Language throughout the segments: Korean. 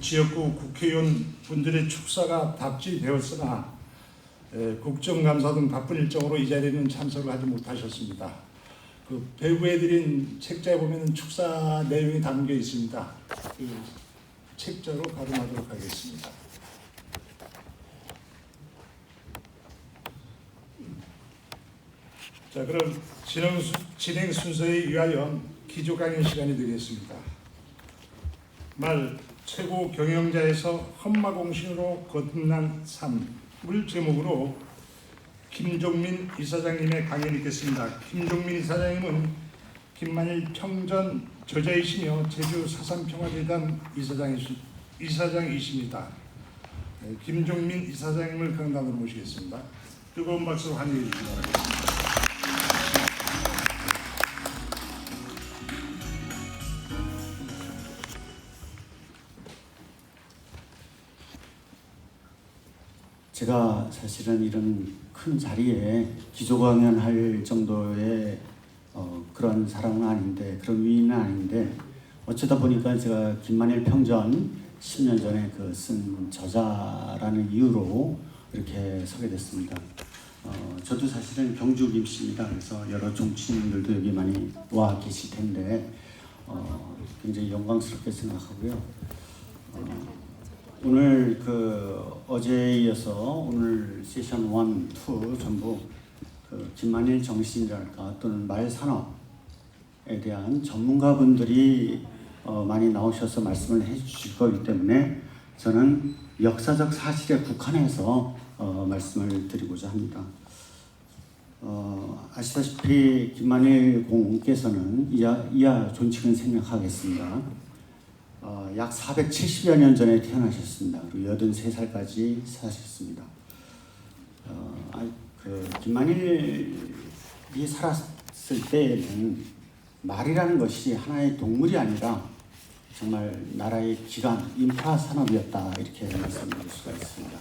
지역구 국회의원 분들의 축사가 답지되었으나 국정감사 등 바쁜 일정으로 이 자리에는 참석을 하지 못하셨습니다. 그 배부해 드린 책자에 보면 축사 내용이 담겨 있습니다. 그 책자로 가름하도록 하겠습니다. 자, 그럼 진행 순서에 의하여 기조 강연 시간이 되겠습니다. 말 최고 경영자에서 험마공신으로 거듭난 삶을 제목으로 김종민 이사장님의 강연이 있겠습니다. 김종민 이사장님은 김만일 평전 저자이시며 제주 사삼평화재단 이사장이십니다. 김종민 이사장님을 강단으로 모시겠습니다. 뜨거운 박수로 환영해 주시기 바랍니다. 제가 사실은 이런 큰 자리에 기조 강연할 정도의 그런 사람은 아닌데, 그런 위인은 아닌데, 어쩌다 보니까 제가 김만일 평전 10년 전에 쓴 저자라는 이유로 이렇게 서게 됐습니다. 저도 사실은 경주 김씨입니다. 그래서 여러 정치인들도 여기 많이 와 계실 텐데 굉장히 영광스럽게 생각하고요. 오늘 어제에 이어서 오늘 세션 1, 2 전부 김만일 정신이랄까 또는 말산업에 대한 전문가분들이 많이 나오셔서 말씀을 해주실 거기 때문에 저는 역사적 사실에 국한해서 말씀을 드리고자 합니다. 아시다시피 김만일 공께서는 이하 존칭은 생략하겠습니다. 약 470여 년 전에 태어나셨습니다. 그리고 83살까지 사셨습니다. 김만일이 살았을 때에는 말이라는 것이 하나의 동물이 아니라 정말 나라의 기관, 인프라 산업이었다, 이렇게 말씀드릴 수가 있습니다.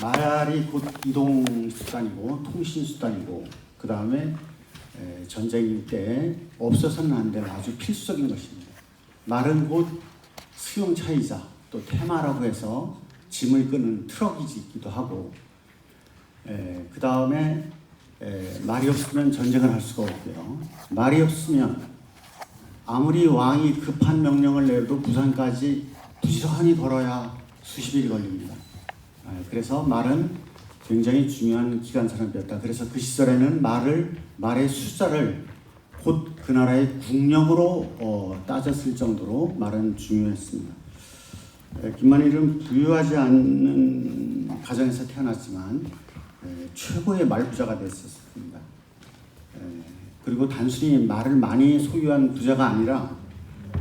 말이 곧 이동 수단이고 통신 수단이고, 그 다음에 전쟁 때 없어서는 안 되는 아주 필수적인 것입니다. 말은 곧 수용차이자 또 테마라고 해서 짐을 끄는 트럭이기도 하고, 그 다음에 말이 없으면 전쟁을 할 수가 없고요. 말이 없으면 아무리 왕이 급한 명령을 내도 부산까지 부지런히 걸어야 수십일이 걸립니다. 그래서 말은 굉장히 중요한 기관 산업이었다. 그래서 그 시절에는 말의 숫자를 곧 그 나라의 국력으로 따졌을 정도로 말은 중요했습니다. 김만일은 부유하지 않는 가정에서 태어났지만 최고의 말부자가 됐었습니다. 그리고 단순히 말을 많이 소유한 부자가 아니라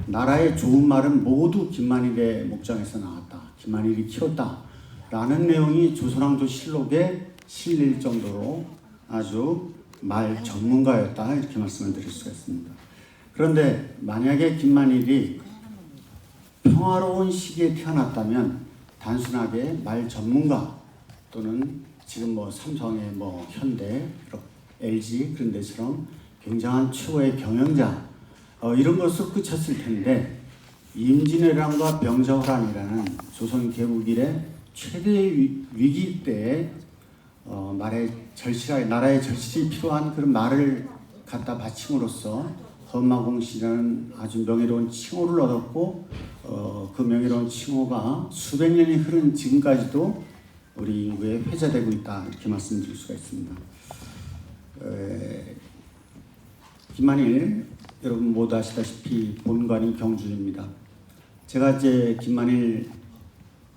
나라의 좋은 말은 모두 김만일의 목장에서 나왔다, 김만일이 키웠다 라는 내용이 조선왕조실록에 실릴 정도로 아주 말 전문가였다, 이렇게 말씀을 드릴 수가 있습니다. 그런데 만약에 김만일이 평화로운 시기에 태어났다면 단순하게 말 전문가 또는 지금 삼성의 현대, LG 그런 데처럼 굉장한 최고의 경영자 이런 것으로 그쳤을 텐데, 임진왜란과 병자호란이라는 조선 개국 이래 최대의 위기 때에 나라의 절실히 필요한 그런 말을 갖다 바침으로써 험마공신이라는 아주 명예로운 칭호를 얻었고, 그 명예로운 칭호가 수백 년이 흐른 지금까지도 우리 인구에 회자되고 있다, 이렇게 말씀드릴 수가 있습니다. 김만일, 여러분 모두 아시다시피 본관이 경주입니다. 제가 이제 김만일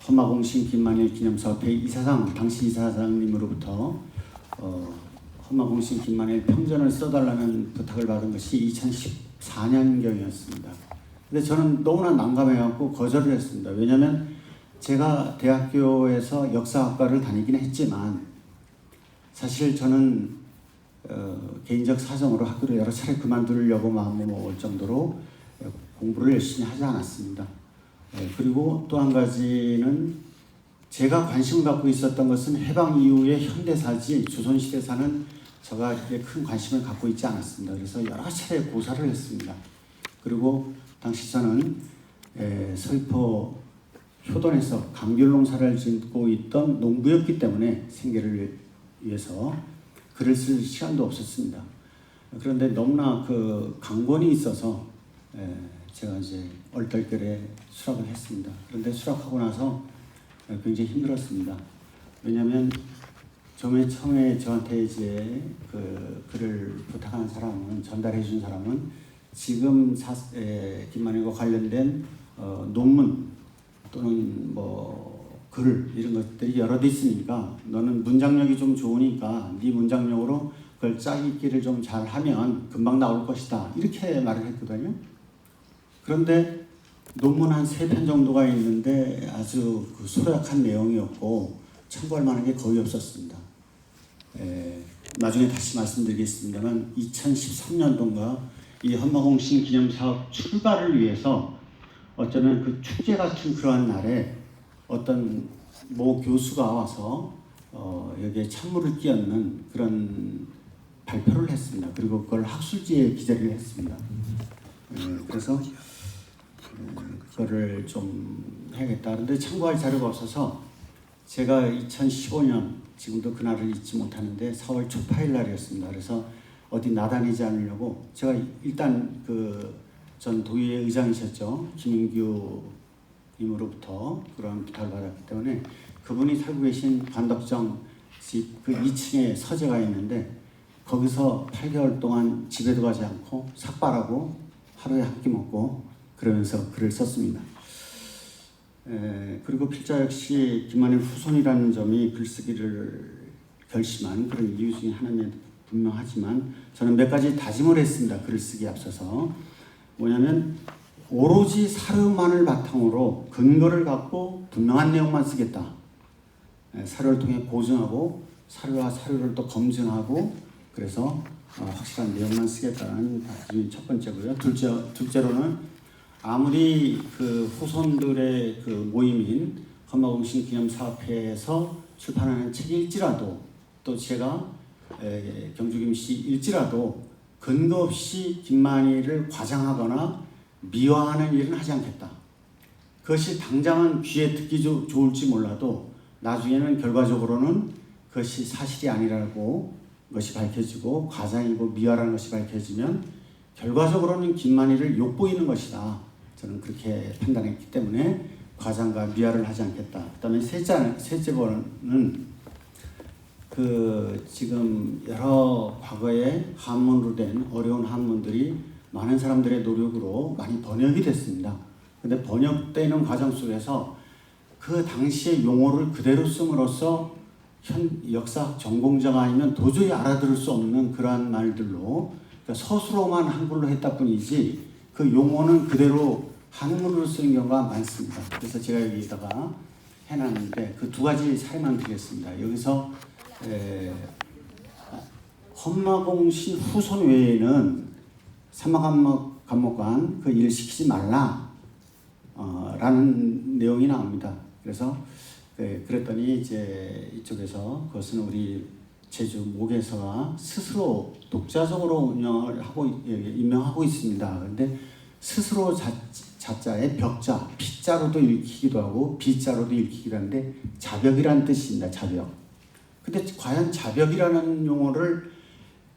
험마공신 김만일 기념사업회 이사장, 당시 이사장님으로부터 험마공신 김만일 평전을 써달라는 부탁을 받은 것이 2014년경이었습니다. 근데 저는 너무나 난감해갖고 거절을 했습니다. 왜냐하면 제가 대학교에서 역사학과를 다니긴 했지만 사실 저는 개인적 사정으로 학교를 여러 차례 그만두려고 마음먹을 정도로 공부를 열심히 하지 않았습니다. 그리고 또 한 가지는 제가 관심을 갖고 있었던 것은 해방 이후의 현대사지 조선시대사는 제가 이렇게 큰 관심을 갖고 있지 않았습니다. 그래서 여러 차례 고사를 했습니다. 그리고 당시 저는 서귀포 효돈에서 감귤농사를 짓고 있던 농부였기 때문에 생계를 위해서 글을 쓸 시간도 없었습니다. 그런데 너무나 그 강권이 있어서 제가 이제 얼떨결에 수락을 했습니다. 그런데 수락하고 나서 굉장히 힘들었습니다. 왜냐하면 처음에 저한테 이제 그 글을 부탁한 사람은, 전달해 준 사람은 지금 김만일과 관련된 논문 또는 뭐 글 이런 것들이 여러 개 있으니까 너는 문장력이 좀 좋으니까 네 문장력으로 그걸 짜깁기를 좀 잘하면 금방 나올 것이다, 이렇게 말을 했거든요. 그런데 논문 한 3편 정도가 있는데 아주 그 소략한 내용이었고 참고할 만한 게 거의 없었습니다. 나중에 다시 말씀드리겠습니다만 2013년도인가 이 헌마공신 기념사업 출발을 위해서 어쩌면 그 축제 같은 그러한 날에 어떤 모 교수가 와서 여기에 찬물을 끼얹는 그런 발표를 했습니다. 그리고 그걸 학술지에 기재를 했습니다. 그래서 그거를 좀 해야겠다. 그런데 참고할 자료가 없어서 제가 2015년, 지금도 그날을 잊지 못하는데 4월 초파일 날이었습니다. 그래서 어디 나다니지 않으려고 제가 일단 그 전 도의회 의장이셨죠, 김인규 님으로부터 그런 부탁을 받았기 때문에 그분이 살고 계신 관덕정 집 그 2층에 서재가 있는데 거기서 8개월 동안 집에도 가지 않고 삭발하고 하루에 한 끼 먹고 그러면서 글을 썼습니다. 그리고 필자 역시 김만일 후손이라는 점이 글쓰기를 결심한 그런 이유 중에 하나는 분명하지만 저는 몇 가지 다짐을 했습니다. 글쓰기에 앞서서. 뭐냐면 오로지 사료만을 바탕으로 근거를 갖고 분명한 내용만 쓰겠다. 사료를 통해 고증하고 사료와 사료를 또 검증하고 그래서 확실한 내용만 쓰겠다는 다짐이 첫 번째고요. 둘째로는 아무리 그 후손들의 그 모임인 헌마공신 기념사업회에서 출판하는 책일지라도 또 제가 경주김씨일지라도 근거 없이 김만일을 과장하거나 미화하는 일은 하지 않겠다. 그것이 당장은 귀에 듣기 좋을지 몰라도 나중에는 결과적으로는 그것이 사실이 아니라고 것이 밝혀지고 과장이고 미화라는 것이 밝혀지면 결과적으로는 김만일을 욕보이는 것이다. 저는 그렇게 판단했기 때문에 과장과 미화를 하지 않겠다. 그다음에 셋째로는 그 지금 여러 과거에 한문으로 된 어려운 한문들이 많은 사람들의 노력으로 많이 번역이 됐습니다. 근데 번역되는 과정 속에서 그 당시의 용어를 그대로 씀으로써 역사학 전공자가 아니면 도저히 알아들을 수 없는 그러한 말들로 그러니까 서술어만 한글로 했다 뿐이지 그 용어는 그대로 한문으로 쓰는 경우가 많습니다. 그래서 제가 여기다가 해놨는데 그 두 가지 사례만 드리겠습니다. 여기서 헌마공신 후손 외에는 사마감목관 그 일을 시키지 말라 라는 내용이 나옵니다. 그래서 그랬더니 이제 이쪽에서 그것은 우리 제주 목에서가 스스로 독자적으로 운영을 하고 임명하고 있습니다. 그런데 스스로 자자의 벽자, 빗자로도 읽히기도 하고 빗자로도 읽히기도 하는데 자벽이라는 뜻입니다. 자벽. 근데 과연 자벽이라는 용어를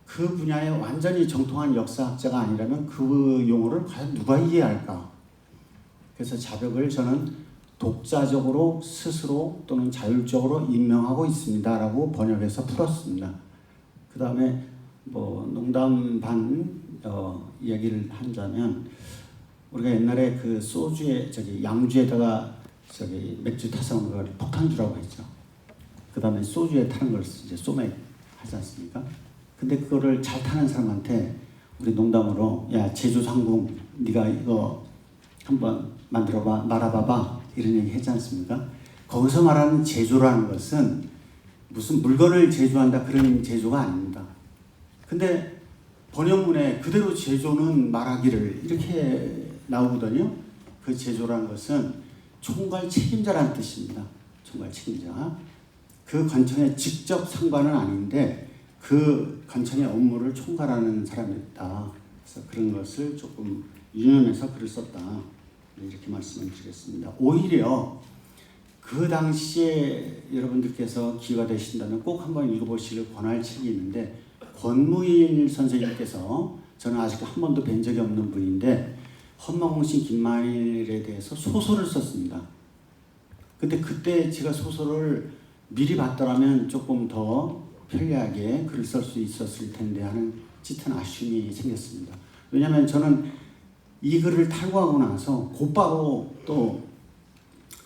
그 분야에 완전히 정통한 역사학자가 아니라면 그 용어를 과연 누가 이해할까? 그래서 자벽을 저는 독자적으로 스스로 또는 자율적으로 임명하고 있습니다라고 번역해서 풀었습니다. 그 다음에 뭐 농담 반 이야기를 하자면 우리가 옛날에 그 소주에 양주에다가 맥주 타서 먹는 걸 폭탄주라고 했죠. 그 다음에 소주에 타는 걸 이제 소맥 하지 않습니까? 근데 그거를 잘 타는 사람한테 우리 농담으로 야 제주 상궁 네가 이거 한번 만들어봐 말아봐봐 이런 얘기 했지 않습니까? 거기서 말하는 제조라는 것은 무슨 물건을 제조한다 그런 제조가 아닙니다. 근데 번역문에 그대로 제조는 말하기를 이렇게 나오거든요. 그 제조라는 것은 총괄 책임자라는 뜻입니다. 총괄 책임자. 그 관청의 직접 상관은 아닌데 그 관청의 업무를 총괄하는 사람이었다. 그래서 그런 것을 조금 유념해서 글을 썼다. 이렇게 말씀을 드리겠습니다. 오히려 그 당시에 여러분들께서 기회가 되신다면 꼭 한번 읽어보시길 권할 책이 있는데, 권무일 선생님께서, 저는 아직 한 번도 뵌 적이 없는 분인데 험마공신 김만일에 대해서 소설을 썼습니다. 근데 그때 제가 소설을 미리 봤더라면 조금 더 편리하게 글을 쓸 수 있었을 텐데 하는 짙은 아쉬움이 생겼습니다. 왜냐하면 저는 이 글을 탈고하고 나서 곧바로 또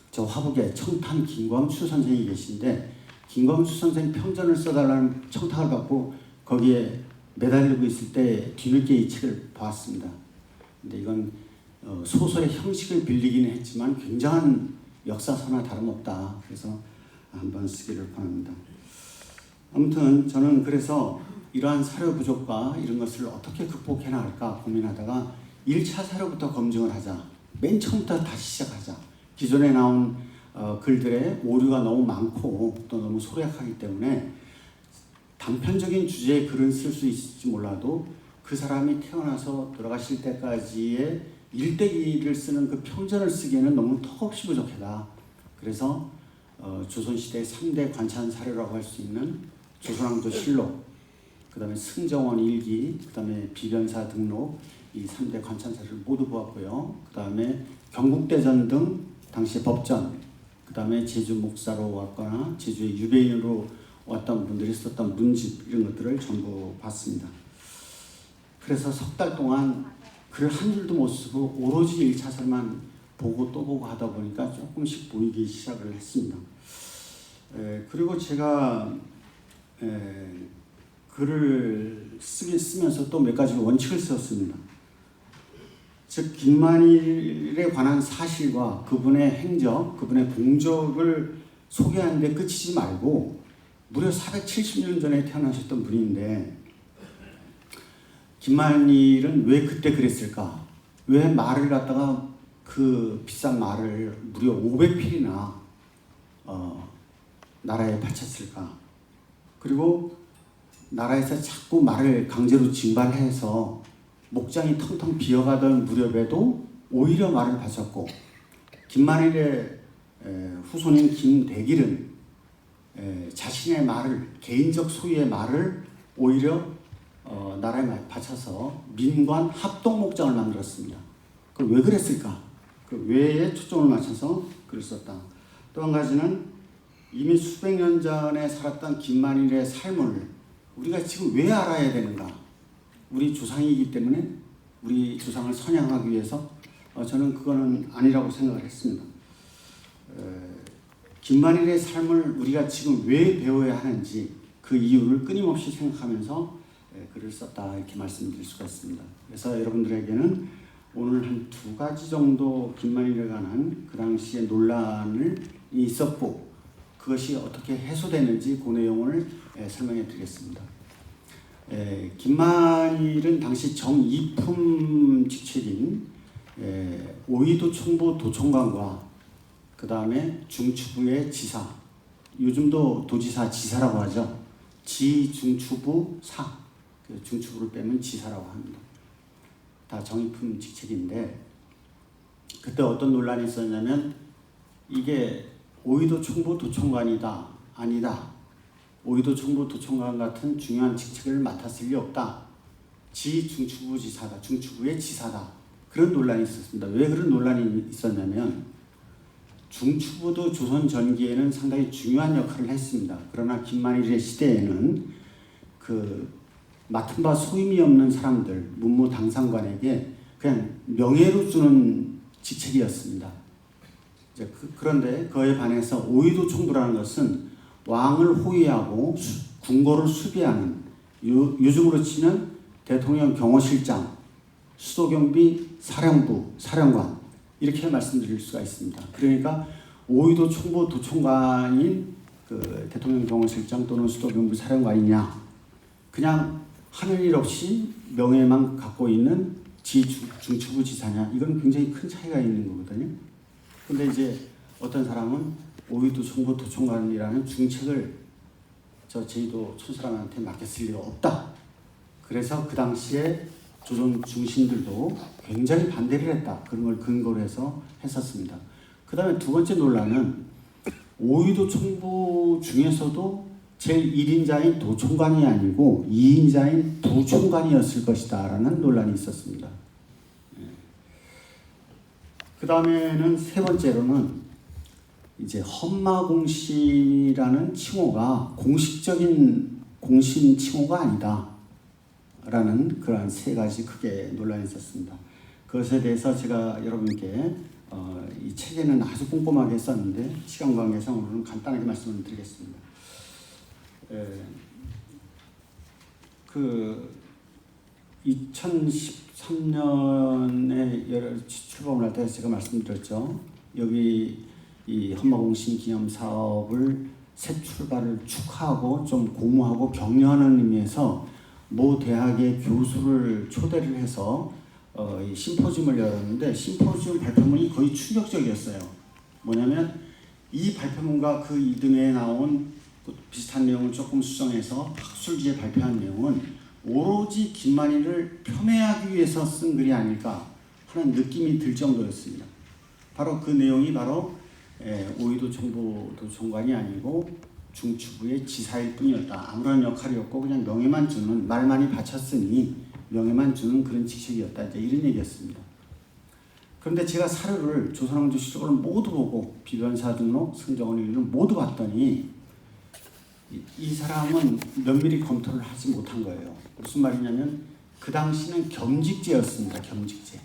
저 화북에 청탄 김광추 선생이 계신데, 김광추 선생 평전을 써달라는 청탁을 받고 거기에 매달리고 있을 때 뒤늦게 이 책을 봤습니다. 근데 이건 소설의 형식을 빌리기는 했지만 굉장한 역사서나 다름없다. 그래서 한번 쓰기를 바랍니다. 아무튼 저는 그래서 이러한 사료 부족과 이런 것을 어떻게 극복해 나갈까 고민하다가 1차 사료부터 검증을 하자. 맨 처음부터 다시 시작하자. 기존에 나온 글들의 오류가 너무 많고 또 너무 소략하기 때문에 단편적인 주제의 글은 쓸 수 있을지 몰라도 그 사람이 태어나서 돌아가실 때까지의 일대기를 쓰는 그 평전을 쓰기에는 너무 턱없이 부족하다. 그래서 조선시대 3대 관찬 사료라고 할 수 있는 조선왕조 실록, 그 다음에 승정원 일기, 그 다음에 비변사 등록, 이 3대 관찬 사료를 모두 보았고요. 그 다음에 경국대전 등 당시 법전, 그 다음에 제주 목사로 왔거나 제주의 유배인으로 왔던 분들이 썼던 문집, 이런 것들을 전부 봤습니다. 그래서 석 달 동안 글을 한 줄도 못 쓰고 오로지 1차설만 보고 또 보고 하다 보니까 조금씩 보이기 시작을 했습니다. 그리고 제가 글을 쓰면서 또 몇 가지 원칙을 세웠습니다. 즉 김만일에 관한 사실과 그분의 행적, 그분의 공적을 소개하는 데 그치지 말고, 무려 470년 전에 태어나셨던 분인데 김만일은 왜 그때 그랬을까? 왜 말을 갖다가 그 비싼 말을 무려 500필이나 나라에 바쳤을까? 그리고 나라에서 자꾸 말을 강제로 징발해서 목장이 텅텅 비어가던 무렵에도 오히려 말을 바쳤고, 김만일의 후손인 김대길은 자신의 말을, 개인적 소유의 말을 오히려 나라에 바쳐서 민관 합동 목장을 만들었습니다. 그 왜 그랬을까? 그 왜에 초점을 맞춰서 글을 썼다. 또 한 가지는 이미 수백 년 전에 살았던 김만일의 삶을 우리가 지금 왜 알아야 되는가? 우리 조상이기 때문에 우리 조상을 선양하기 위해서 저는 그거는 아니라고 생각을 했습니다. 김만일의 삶을 우리가 지금 왜 배워야 하는지 그 이유를 끊임없이 생각하면서 글을 썼다, 이렇게 말씀드릴 수가 있습니다. 그래서 여러분들에게는 오늘 한 2가지 정도 김만일에 관한 그 당시의 논란이 있었고 그것이 어떻게 해소되는지 그 내용을 설명해 드리겠습니다. 김만일은 당시 정이품 직책인 오이도 총부 도총관과 그 다음에 중추부의 지사, 요즘도 도지사 지사라고 하죠. 지중추부 사, 중추부를 빼면 지사라고 합니다. 다 정이품 직책인데 그때 어떤 논란이 있었냐면 이게 오이도 총부 도총관이다, 아니다. 오이도 총부 도총관 같은 중요한 직책을 맡았을 리 없다. 중추부 지사다, 중추부의 지사다. 그런 논란이 있었습니다. 왜 그런 논란이 있었냐면 중추부도 조선 전기에는 상당히 중요한 역할을 했습니다. 그러나 김만일의 시대에는 그 맡은 바 소임이 없는 사람들, 문무 당상관에게 그냥 명예로 주는 직책이었습니다. 그런데 그에 반해서 오이도 총부라는 것은 왕을 호위하고 궁궐을 수비하는, 요즘으로 치면 대통령 경호실장, 수도경비 사령부, 사령관, 이렇게 말씀드릴 수가 있습니다. 그러니까 오이도 총부 도총관인 그 대통령 경호실장 또는 수도경비 사령관이냐, 그냥 하는 일 없이 명예만 갖고 있는 중추부 지사냐, 이건 굉장히 큰 차이가 있는 거거든요. 근데 이제 어떤 사람은 오이도 총부 도총관이라는 중책을 저 제주도 촌사람한테 맡겼을 리가 없다. 그래서 그 당시에 조선 중신들도 굉장히 반대를 했다. 그런 걸 근거로 해서 했었습니다. 그 다음에 두 번째 논란은 오이도 총부 중에서도 제1인자인 도총관이 아니고 2인자인 부총관이었을 것이다 라는 논란이 있었습니다. 그 다음에는 세 번째로는 이제 험마공신이라는 칭호가 공식적인 공신 칭호가 아니다 라는 그러한 세 가지 크게 논란이 있었습니다. 그것에 대해서 제가 여러분께 이 책에는 아주 꼼꼼하게 썼는데 시간 관계상 오늘은 간단하게 말씀을 드리겠습니다. 그 2013년에 출범을 할 때 제가 말씀드렸죠. 여기 이 험마공신 기념 사업을 새 출발을 축하하고 좀 고무하고 격려하는 의미에서 모 대학의 교수를 초대를 해서 이 심포지움을 열었는데 심포지움 발표문이 거의 충격적이었어요. 뭐냐면 이 발표문과 그 이듬해에 나온 비슷한 내용을 조금 수정해서 학술지에 발표한 내용은 오로지 김만희를 폄훼하기 위해서 쓴 글이 아닐까 하는 느낌이 들 정도였습니다. 바로 그 내용이 바로 오이도 총부 도총관이 아니고 중추부의 지사일 뿐이었다. 아무런 역할이 없고 그냥 명예만 주는, 말 많이 바쳤으니 명예만 주는 그런 직책이었다. 이제 이런 얘기였습니다. 그런데 제가 사료를 조선왕조실록을 모두 보고 비변사 등록, 승정원 일기를 모두 봤더니 이 사람은 면밀히 검토를 하지 못한 거예요. 무슨 말이냐면 그 당시는 겸직제였습니다. 겸직제.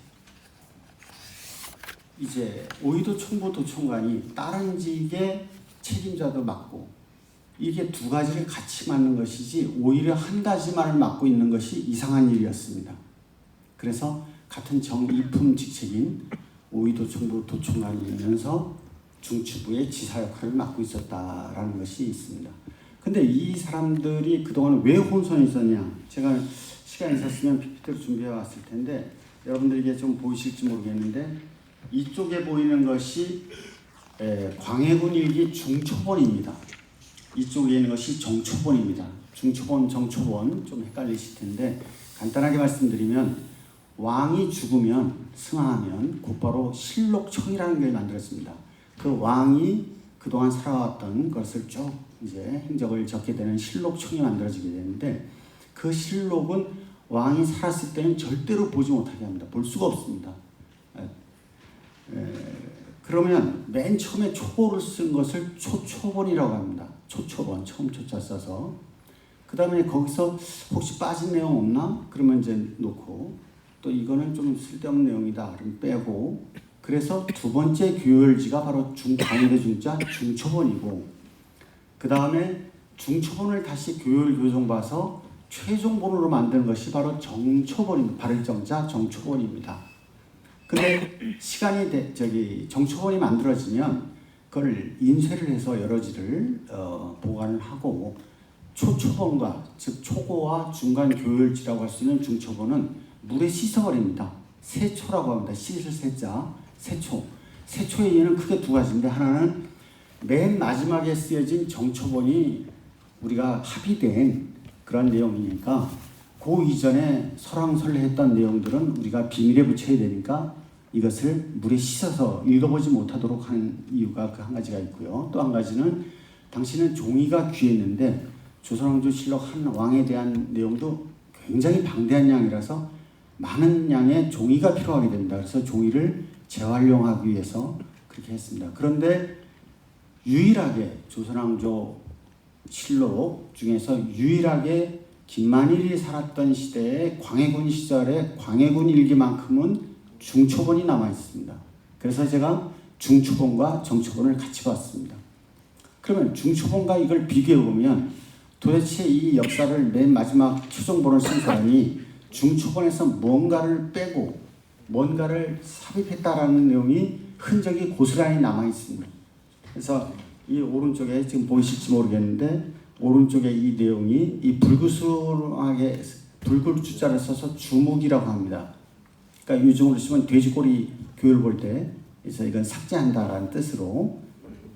이제 오이도 총부 도총관이 다른 직의 책임자도 맡고 이게 두 가지를 같이 맡는 것이지 오히려 한 가지만을 맡고 있는 것이 이상한 일이었습니다. 그래서 같은 정이품 직책인 오이도 총부 도총관이면서 중추부의 지사 역할을 맡고 있었다라는 것이 있습니다. 근데 이 사람들이 그동안 왜 혼선이 있었냐? 제가 시간이 있었으면 PPT로 준비해 왔을 텐데 여러분들에게 좀 보이실지 모르겠는데 이쪽에 보이는 것이 광해군 일기 중초본입니다. 이쪽에 있는 것이 정초본입니다. 중초본, 정초본 좀 헷갈리실 텐데 간단하게 말씀드리면 왕이 죽으면 승하하면 곧바로 실록청이라는 걸 만들었습니다. 그 왕이 그동안 살아왔던 것을 쭉 이제 행적을 적게 되는 실록청이 만들어지게 되는데 그 실록은 왕이 살았을 때는 절대로 보지 못하게 합니다. 볼 수가 없습니다. 그러면 맨 처음에 초고를 쓴 것을 초초본이라고 합니다. 초초본, 처음 초자 써서 그 다음에 거기서 혹시 빠진 내용 없나? 그러면 이제 놓고 또 이거는 좀 쓸데없는 내용이다. 그럼 빼고 그래서 두 번째 교열지가 바로 광해대 중자 중초본이고 그 다음에 중초본을 다시 교열 교정 봐서 최종본으로 만드는 것이 바로 정초본입니다. 발을정자 정초본입니다. 근데 시간이 정초본이 만들어지면 그걸 인쇄를 해서 여러 지를 보관을 하고 초초본과 즉 초고와 중간 교열지라고 할 수 있는 중초본은 물에 씻어버립니다. 세초라고 합니다. 씻을 세자 세초. 세초의 이유는 크게 두 가지인데 하나는 맨 마지막에 쓰여진 정초본이 우리가 합의된 그런 내용이니까 그 이전에 설왕설래했던 내용들은 우리가 비밀에 붙여야 되니까 이것을 물에 씻어서 읽어보지 못하도록 하는 이유가 그 한 가지가 있고요. 또 한 가지는 당시는 종이가 귀했는데 조선왕조실록 한 왕에 대한 내용도 굉장히 방대한 양이라서 많은 양의 종이가 필요하게 됩니다. 그래서 종이를 재활용하기 위해서 그렇게 했습니다. 그런데 유일하게 조선왕조실록 중에서 유일하게 김만일이 살았던 시대의 광해군 시절의 광해군 일기만큼은 중초본이 남아 있습니다. 그래서 제가 중초본과 정초본을 같이 봤습니다. 그러면 중초본과 이걸 비교해 보면 도대체 이 역사를 맨 마지막 최종본을 쓴 사람이 중초본에서 뭔가를 빼고 뭔가를 삽입했다라는 내용이 흔적이 고스란히 남아 있습니다. 그래서 이 오른쪽에 지금 보이실지 모르겠는데 오른쪽에 이 내용이 이 불구스하게 불구주자를 써서 주묵이라고 합니다. 그러니까 요즘으로 치면 돼지꼬리 교열 볼 때 그래서 이건 삭제한다라는 뜻으로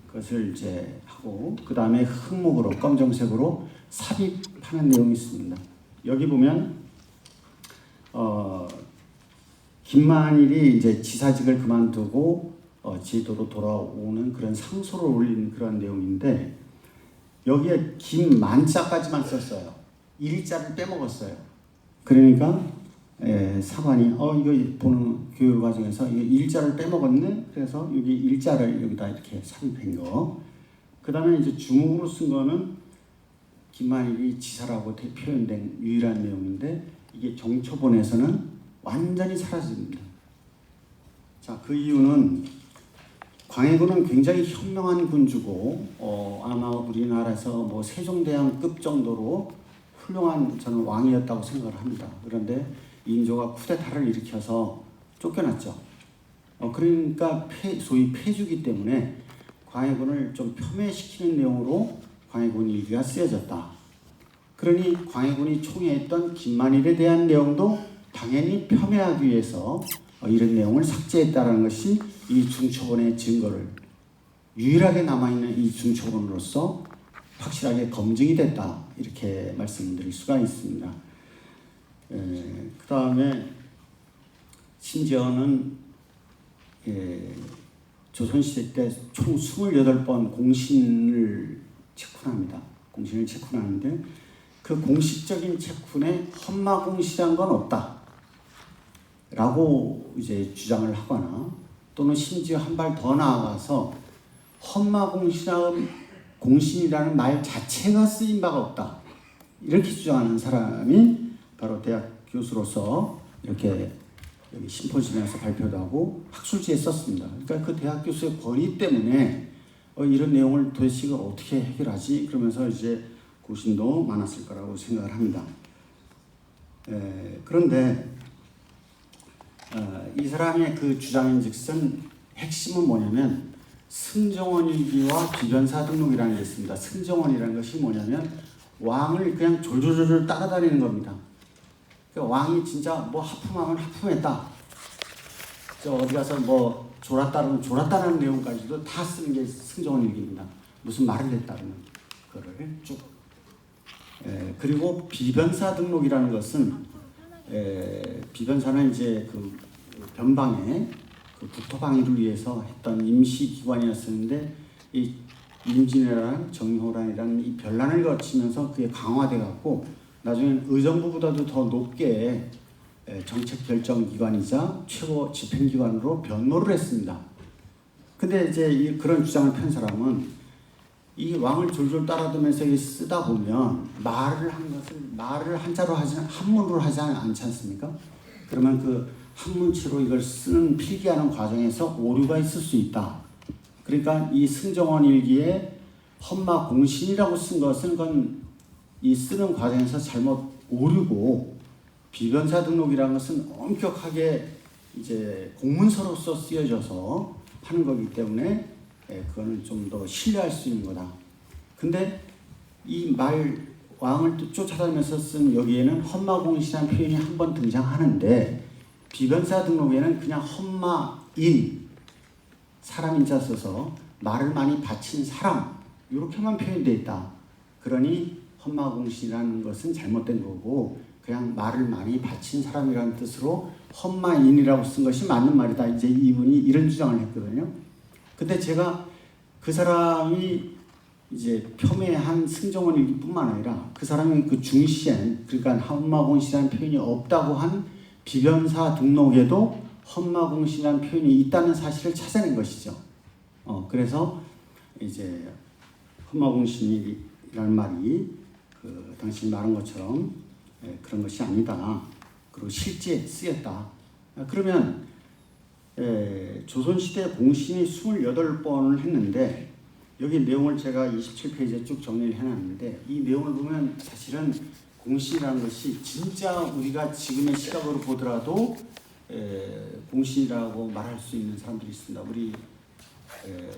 그것을 이제 하고 그 다음에 흑목으로 검정색으로 삽입하는 내용이 있습니다. 여기 보면 김만일이 이제 지사직을 그만두고 제도로 돌아오는 그런 상소를 올린 그런 내용인데 여기에 김만자까지만 썼어요. 일자를 빼먹었어요. 그러니까 사관이 이거 보는 교육 과정에서 이거 일자를 빼먹었네. 그래서 여기 일자를 여기다 이렇게 삽입한 거. 그 다음에 이제 주목으로 쓴 거는 김만일이 지사라고 표현된 유일한 내용인데 이게 정초본에서는 완전히 사라집니다. 자, 그 이유는 광해군은 굉장히 현명한 군주고 아마 우리나라에서 뭐 세종대왕급 정도로 훌륭한 저는 왕이었다고 생각을 합니다. 그런데 인조가 쿠데타를 일으켜서 쫓겨났죠. 그러니까 소위 폐주기 때문에 광해군을 좀 폄훼시키는 내용으로 광해군 일기가 쓰여졌다. 그러니 광해군이 총애했던 김만일에 대한 내용도 당연히 폄훼하기 위해서 이런 내용을 삭제했다는 것이 이 중초본의 증거를 유일하게 남아있는 이 중초본으로서 확실하게 검증이 됐다 이렇게 말씀드릴 수가 있습니다. 그 다음에 심지어는 조선시대 때 총 28번 공신을 체쿤합니다. 공신을 체쿤하는데 그 공식적인 체쿤에 험마공시란 건 없다 라고 이제 주장을 하거나 또는 심지어 한 발 더 나아가서 험마공신이라는 말 자체가 쓰인 바가 없다 이렇게 주장하는 사람이 바로 대학 교수로서 이렇게 여기 심포지엄에서 발표도 하고 학술지에 썼습니다. 그러니까 그 대학 교수의 권위 때문에 이런 내용을 도대체 이걸 어떻게 해결하지? 그러면서 이제 고심도 많았을 거라고 생각을 합니다. 그런데 이 사람의 그 주장인즉슨 핵심은 뭐냐면 승정원일기와 비변사 등록이라는 게 있습니다. 승정원이라는 것이 뭐냐면 왕을 그냥 졸졸졸 따라다니는 겁니다. 그러니까 왕이 진짜 뭐 하품하면 하품했다. 어디 가서 뭐 졸았다는 졸았다는 내용까지도 다 쓰는 게 승정원일기입니다. 무슨 말을 했다는 거를 쭉. 그리고 비변사 등록이라는 것은 비변사는 이제 그 변방에 그 국토방위를 위해서 했던 임시기관이었었는데 이 임진왜란, 정효란이라는 이 변란을 거치면서 그게 강화돼 갖고 나중에는 의정부보다도 더 높게 정책 결정 기관이자 최고 집행기관으로 변모를 했습니다. 근데 이제 그런 주장을 편 사람은 이 왕을 졸졸 따라다니면서 쓰다 보면 말을 한자로 한문으로 하지 않지 않습니까? 그러면 그 한문치로 이걸 쓰는 필기하는 과정에서 오류가 있을 수 있다. 그러니까 이 승정원 일기에 험마공신이라고 쓴 것은 그건 이 쓰는 과정에서 잘못 오류고 비변사 등록이라는 것은 엄격하게 이제 공문서로서 쓰여져서 하는 거기 때문에 그거는 좀 더 신뢰할 수 있는 거다. 근데 이 왕을 쫓아다니면서 쓴 여기에는 험마공신이라는 표현이 한 번 등장하는데 비변사 등록에는 그냥 험마인 사람인자 써서 말을 많이 바친 사람 이렇게만 표현되어 있다. 그러니 험마공신이라는 것은 잘못된 거고 그냥 말을 많이 바친 사람이라는 뜻으로 험마인이라고 쓴 것이 맞는 말이다. 이제 이분이 이런 주장을 했거든요. 근데 제가 그 사람이 이제 폄훼한 승정원 일기뿐만 아니라 그 사람이 그 중시엔 그러니까 험마공신이라는 표현이 없다고 한 비변사 등록에도 험마공신이라는 표현이 있다는 사실을 찾아낸 것이죠. 그래서 이제 험마공신이라는 말이 그 당신이 말한 것처럼 그런 것이 아니다. 그리고 실제 쓰였다. 그러면 조선시대 공신이 28번을 했는데 여기 내용을 제가 27페이지에 쭉 정리를 해놨는데 이 내용을 보면 사실은 공신이라는 것이 진짜 우리가 지금의 시각으로 보더라도 공신이라고 말할 수 있는 사람들이 있습니다.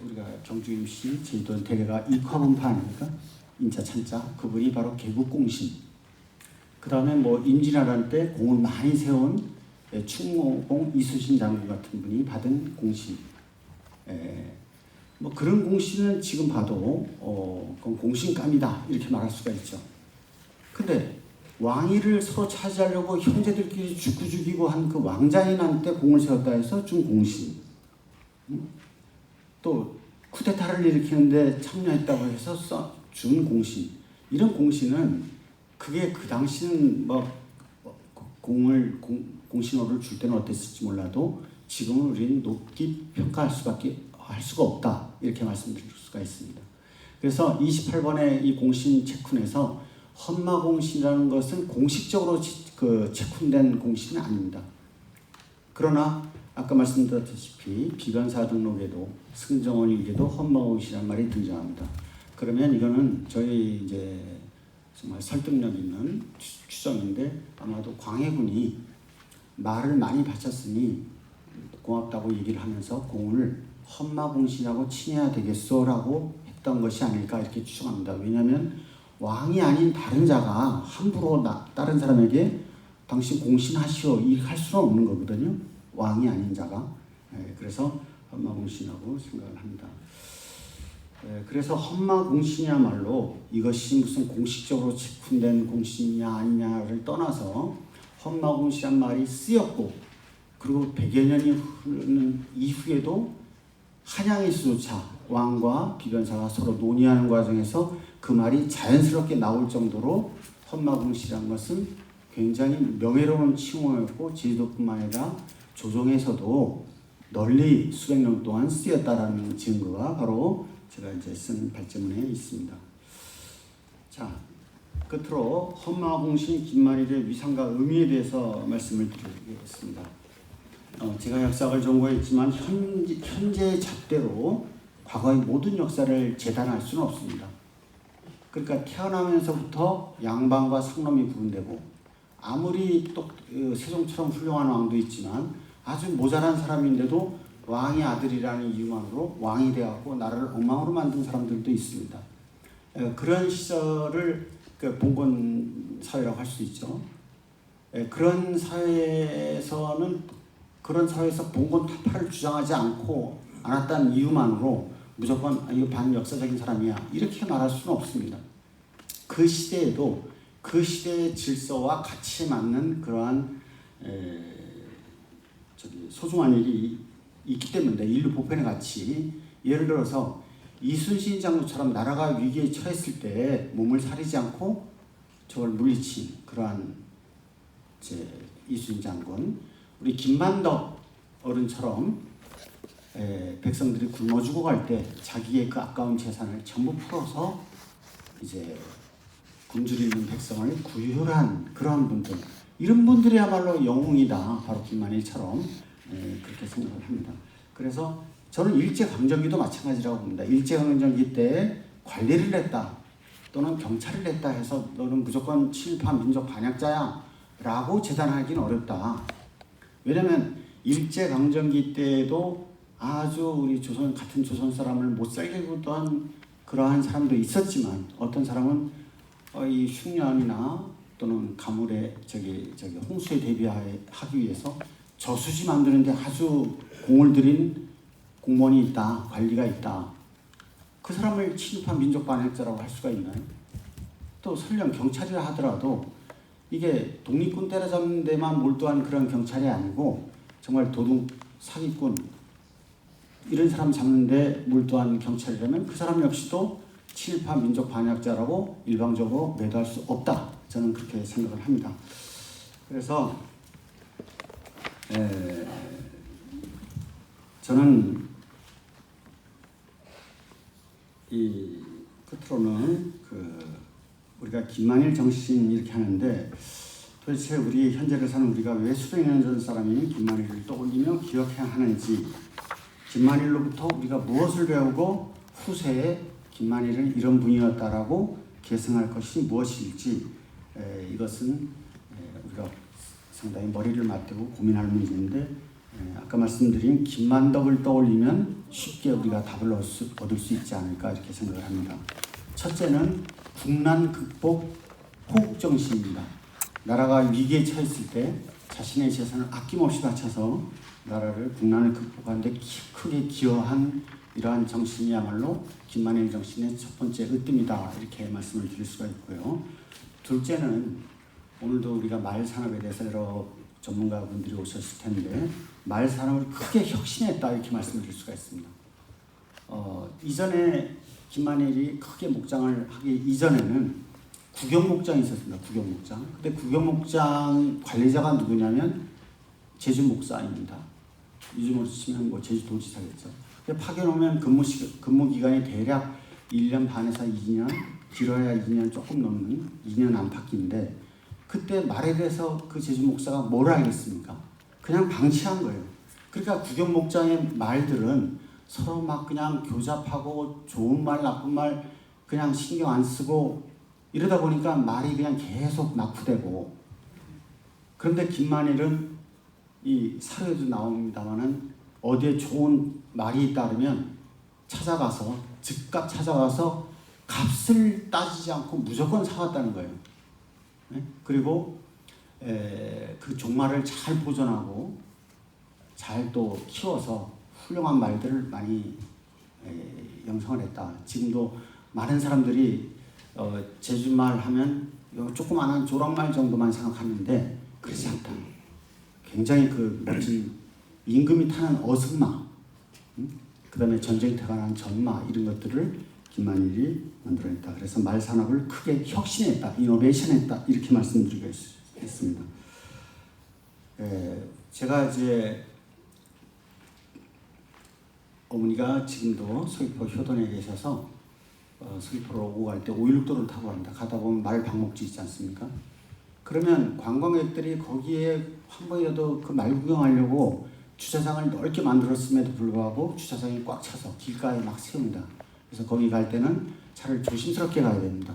우리가 경주임 씨, 제주도는 대개가 이화문파 아닙니까? 인자 찬자 그분이 바로 개국공신. 그 다음에 뭐 임진왜란 때 공을 많이 세운 충무공 이수신 장군 같은 분이 받은 공신. 뭐 그런 공신은 지금 봐도 그건 공신감이다 이렇게 말할 수가 있죠. 근데 왕위를 서로 차지하려고 형제들끼리 죽고 죽이고 한 그 왕자인한테 공을 세웠다 해서 준 공신, 또 쿠데타를 일으키는데 참여했다고 해서 준 공신, 이런 공신은 그게 그 당시는 공신호를 줄 때는 어땠을지 몰라도 지금은 우리는 높이 평가할 할 수가 없다, 이렇게 말씀드릴 수가 있습니다. 그래서 28번의 이 공신 체쿤에서 헌마공신이라는 것은 공식적으로 체쿤된 공신은 아닙니다. 그러나 아까 말씀드렸다시피 비변사 등록에도 승정원 일기에도 헌마공신이라는 말이 등장합니다. 그러면 이거는 저희 이제 정말 설득력 있는 추정인데, 아마도 광해군이 말을 많이 바쳤으니 고맙다고 얘기를 하면서 공을 헌마공신이라고 칭해야 되겠소라고 했던 것이 아닐까, 이렇게 추정합니다. 왜냐하면 왕이 아닌 다른 자가 함부로 다른 사람에게 당신 공신하시오 이렇게 할 수는 없는 거거든요. 왕이 아닌 자가. 그래서 헌마공신이라고 생각을 합니다. 그래서 헌마공신이야말로 이것이 무슨 공식적으로 체쿤된 공신이냐 아니냐를 떠나서 헌마공신이란 말이 쓰였고, 그리고 100여 년이 흐르는 이후에도 한양에서조차 왕과 비변사가 서로 논의하는 과정에서 그 말이 자연스럽게 나올 정도로 헌마공신이라는 것은 굉장히 명예로운 칭호였고, 제주도뿐만 아니라 조정에서도 널리 수백 년 동안 쓰였다라는 증거가 바로 제가 이제 쓴 발제문에 있습니다. 자, 끝으로 헌마공신 김만일의 위상과 의미에 대해서 말씀을 드리겠습니다. 제가 역사학을 전공했지만 현재의 잣대로 과거의 모든 역사를 재단할 수는 없습니다. 그러니까 태어나면서부터 양반과 상놈이 구분되고, 아무리 또 세종처럼 훌륭한 왕도 있지만 아주 모자란 사람인데도 왕의 아들이라는 이유만으로 왕이 되어갖고 나라를 엉망으로 만든 사람들도 있습니다. 그런 시절을 봉건 사회라고 할 수 있죠. 그런 사회에서 봉건 타파를 주장하지 않았다는 이유만으로 무조건 이거 반역사적인 사람이야 이렇게 말할 수는 없습니다. 그 시대에도 그 시대의 질서와 가치에 맞는 그러한 소중한 일이 있기 때문에, 인류 보편의 가치, 예를 들어서 이순신 장군처럼 나라가 위기에 처했을 때 몸을 사리지 않고 저걸 물리친 그러한 이순신 장군, 우리 김만덕 어른처럼 백성들이 굶어 죽어갈 때 자기의 그 아까운 재산을 전부 풀어서 이제 굶주려 있는 백성을 구휼한 그러한 분들, 이런 분들이야말로 영웅이다, 바로 김만일처럼 그렇게 생각을 합니다. 그래서 저는 일제강점기도 마찬가지라고 봅니다. 일제강점기 때 관리를 냈다 또는 경찰을 냈다 해서 너는 무조건 친일파 민족 반역자야 라고 재단하기는 어렵다. 왜냐하면 일제강점기 때에도 아주 우리 같은 조선 사람을 못 살게 굴던 그러한 사람도 있었지만, 어떤 사람은 이 흉년이나 또는 가물에 홍수에 대비하기 위해서 저수지 만드는데 아주 공을 들인 공무원이 있다, 관리가 있다. 그 사람을 친일파 민족 반역자라고 할 수가 있나요? 또 설령 경찰이라 하더라도 이게 독립군 때려잡는 데만 몰두한 그런 경찰이 아니고 정말 도둑, 사기꾼 이런 사람 잡는데 몰두한 경찰이라면 그 사람 역시도 친일파 민족 반역자라고 일방적으로 매도할 수 없다. 저는 그렇게 생각을 합니다. 그래서 저는 이 끝으로는 우리가 김만일 정신 이렇게 하는데, 도대체 우리 현재를 사는 우리가 왜 수백 년 전 사람이 김만일을 떠올리며 기억해야 하는지, 김만일로부터 우리가 무엇을 배우고 후세에 김만일은 이런 분이었다라고 계승할 것이 무엇일지, 이것은 우리가 상당히 머리를 맞대고 고민할 문제인데, 아까 말씀드린 김만덕을 떠올리면 쉽게 우리가 답을 얻을 수 있지 않을까 이렇게 생각을 합니다. 첫째는 국난 극복 호국정신입니다. 나라가 위기에 처했을 때 자신의 재산을 아낌없이 바쳐서 나라를 국난을 극복하는 데 크게 기여한 이러한 정신이야말로 김만일 정신의 첫 번째 으뜸이다, 이렇게 말씀을 드릴 수가 있고요. 둘째는 오늘도 우리가 말 산업에 대해서 여러 전문가분들이 오셨을 텐데 말 산업을 크게 혁신했다 이렇게 말씀드릴 수가 있습니다. 이전에 김만일이 크게 목장을 하기 이전에는 구경목장이 있었습니다. 구경목장. 근데 구경목장 관리자가 누구냐면 제주 목사입니다. 요즘으로 치면 뭐 제주도지사겠죠. 근데 파견오면 근무 기간이 대략 1년 반에서 2년, 길어야 2년 조금 넘는 2년 안팎인데 그때 말에 대해서 그 제주 목사가 뭘 알겠습니까? 그냥 방치한 거예요. 그러니까 구경목장의 말들은 서로 막 그냥 교잡하고 좋은 말 나쁜 말 그냥 신경 안 쓰고 이러다 보니까 말이 그냥 계속 낙후되고 그런데 김만일은 이 사료에도 나옵니다만은 어디에 좋은 말이 있다 그러면 찾아가서 즉각 찾아가서 값을 따지지 않고 무조건 사왔다는 거예요. 네? 그리고 그 종말을 잘 보존하고 잘 또 키워서 훌륭한 말들을 많이 양성을 했다. 지금도 많은 사람들이 제주말 하면 조그마한 조랑말 정도만 생각하는데 그렇지 않다. 굉장히 그 멋진 임금이 타는 어승마, 그 다음에 전쟁터가 난 전마 이런 것들을 김만일이 만들어냈다. 그래서 말 산업을 크게 혁신했다, 이노베이션했다 이렇게 말씀드리겠습니다. 제가 이제 어머니가 지금도 서귀포 효동에 계셔서 서귀포로 오고 갈 때 516도를 타고 갑니다. 가다 보면 말 방목지 있지 않습니까? 그러면 관광객들이 거기에 한 번이라도 그 말 구경하려고 주차장을 넓게 만들었음에도 불구하고 주차장이 꽉 차서 길가에 막 세웁니다. 그래서 거기 갈 때는 차를 조심스럽게 가야 됩니다.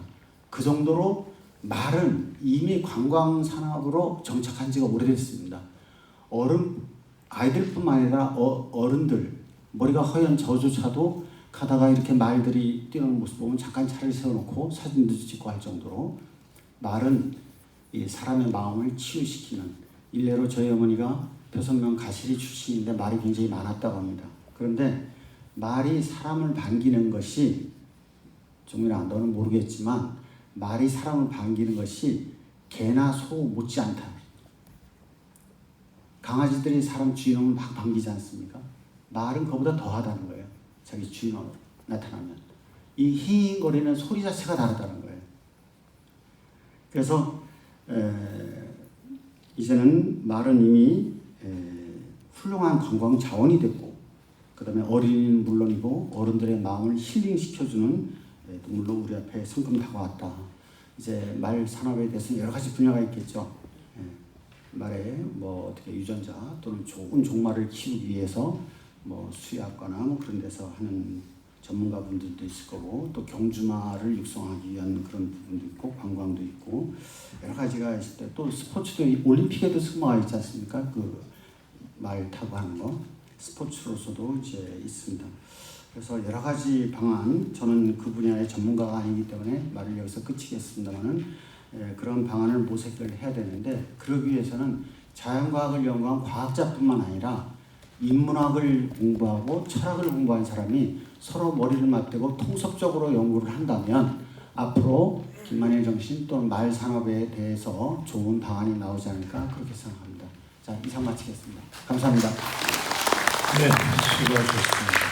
그 정도로 말은 이미 관광 산업으로 정착한 지가 오래됐습니다. 아이들뿐만 아니라 어른들 머리가 허연 저조차도 가다가 이렇게 말들이 뛰어오는 모습 보면 잠깐 차를 세워놓고 사진도 찍고 할 정도로 말은 이 사람의 마음을 치유시키는 일례로 저희 어머니가 표선명 가시리 출신인데 말이 굉장히 많았다고 합니다. 그런데 말이 사람을 반기는 것이 정민아 너는 모르겠지만 말이 사람을 반기는 것이 개나 소 못지않다. 강아지들이 사람 주인을 막 반기지 않습니까? 말은 그보다 더하다는 거예요. 자기 주인 나타나면 이 힝거리는 소리 자체가 다르다는 거예요. 그래서 이제는 말은 이미 훌륭한 관광 자원이 됐고 그 다음에 어린이는 물론이고 어른들의 마음을 힐링시켜주는 물론 우리 앞에 성큼 다가왔다. 이제 말 산업에 대해서는 여러 가지 분야가 있겠죠. 말에 뭐 어떻게 유전자 또는 좋은 종말을 키우기 위해서 뭐 수의학과나 뭐 그런 데서 하는 전문가분들도 있을 거고 또 경주말을 육성하기 위한 그런 부분도 있고 관광도 있고 여러 가지가 있을 때 또 스포츠도 올림픽에도 승마가 있지 않습니까? 그 말 타고 하는 거 스포츠로서도 이제 있습니다. 그래서 여러 가지 방안 저는 그 분야의 전문가가 아니기 때문에 말을 여기서 끝이겠습니다만은 그런 방안을 모색을 해야 되는데 그러기 위해서는 자연과학을 연구한 과학자뿐만 아니라 인문학을 공부하고 철학을 공부한 사람이 서로 머리를 맞대고 통섭적으로 연구를 한다면 앞으로 김만일 정신 또는 말 산업에 대해서 좋은 방안이 나오지 않을까 그렇게 생각합니다. 자, 이상 마치겠습니다. 감사합니다. 네, 수고하셨습니다.